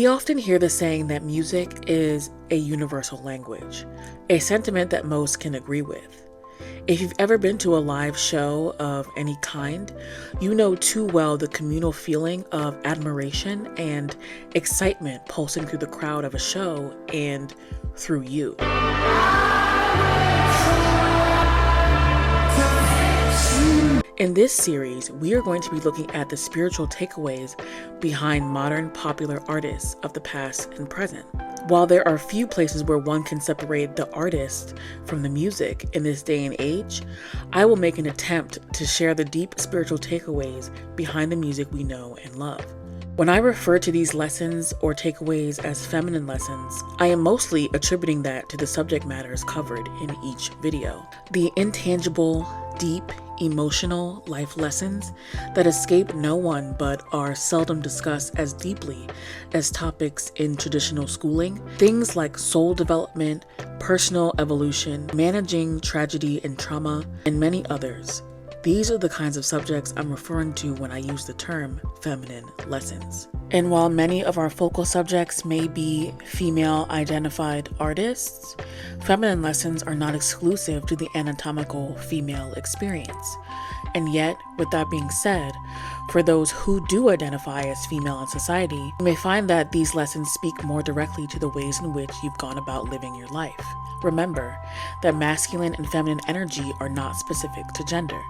We often hear the saying that music is a universal language, a sentiment that most can agree with. If you've ever been to a live show of any kind, you know too well the communal feeling of admiration and excitement pulsing through the crowd of a show and through you. In this series, we are going to be looking at the spiritual takeaways behind modern popular artists of the past and present. While there are few places where one can separate the artist from the music in this day and age, I will make an attempt to share the deep spiritual takeaways behind the music we know and love. When I refer to these lessons or takeaways as feminine lessons, I am mostly attributing that to the subject matters covered in each video. The intangible, deep, emotional life lessons that escape no one but are seldom discussed as deeply as topics in traditional schooling. Things like soul development, personal evolution, managing tragedy and trauma, and many others. These are the kinds of subjects I'm referring to when I use the term feminine lessons. And while many of our focal subjects may be female-identified artists, feminine lessons are not exclusive to the anatomical female experience. And yet, with that being said, for those who do identify as female in society, you may find that these lessons speak more directly to the ways in which you've gone about living your life. Remember that masculine and feminine energy are not specific to gender.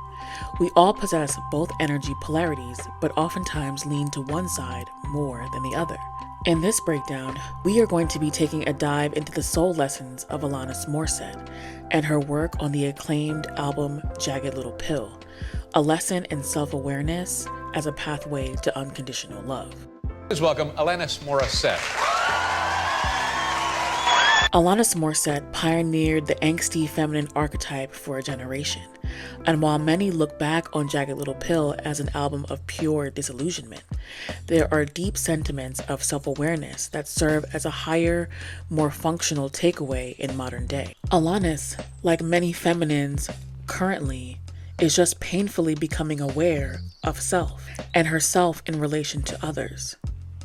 We all possess both energy polarities, but oftentimes lean to one side more than the other. In this breakdown, we are going to be taking a dive into the soul lessons of Alanis Morissette and her work on the acclaimed album Jagged Little Pill, a lesson in self-awareness as a pathway to unconditional love. Please welcome Alanis Morissette. Alanis Morissette pioneered the angsty feminine archetype for a generation, and while many look back on Jagged Little Pill as an album of pure disillusionment, there are deep sentiments of self-awareness that serve as a higher, more functional takeaway in modern day. Alanis, like many feminines currently, is just painfully becoming aware of self and herself in relation to others.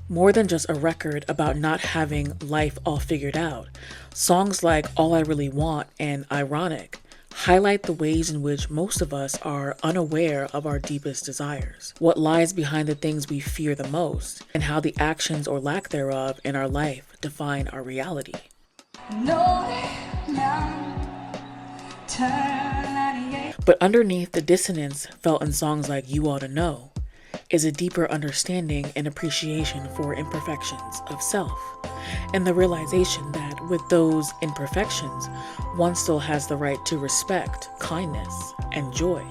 More than just a record about not having life all figured out, songs like All I Really Want and Ironic highlight the ways in which most of us are unaware of our deepest desires, what lies behind the things we fear the most, and how the actions or lack thereof in our life define our reality. But underneath the dissonance felt in songs like You Ought to Know is a deeper understanding and appreciation for imperfections of self, and the realization that with those imperfections, one still has the right to respect, kindness, and joy.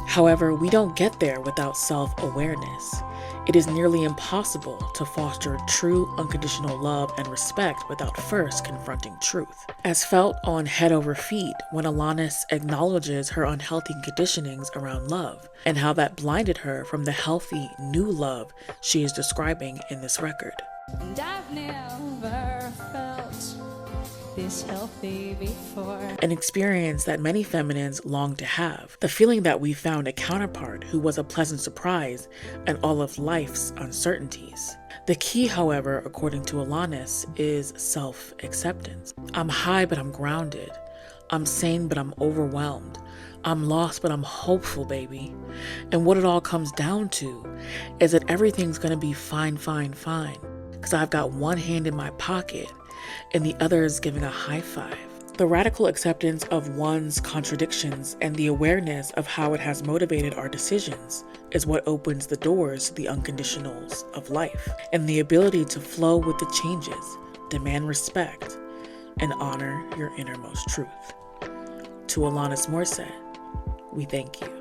However, we don't get there without self-awareness. It is nearly impossible to foster true unconditional love and respect without first confronting truth. As felt on Head Over Feet when Alanis acknowledges her unhealthy conditionings around love and how that blinded her from the healthy new love she is describing in this record. And I've never felt this healthy before. An experience that many feminines long to have. The feeling that we found a counterpart who was a pleasant surprise in all of life's uncertainties. The key, however, according to Alanis, is self-acceptance. I'm high, but I'm grounded. I'm sane, but I'm overwhelmed. I'm lost, but I'm hopeful, baby. And what it all comes down to is that everything's gonna be fine, fine, fine. Because I've got one hand in my pocket and the other is giving a high five. The radical acceptance of one's contradictions and the awareness of how it has motivated our decisions is what opens the doors to the unconditionals of life and the ability to flow with the changes, demand respect, and honor your innermost truth. To Alanis Morissette, we thank you.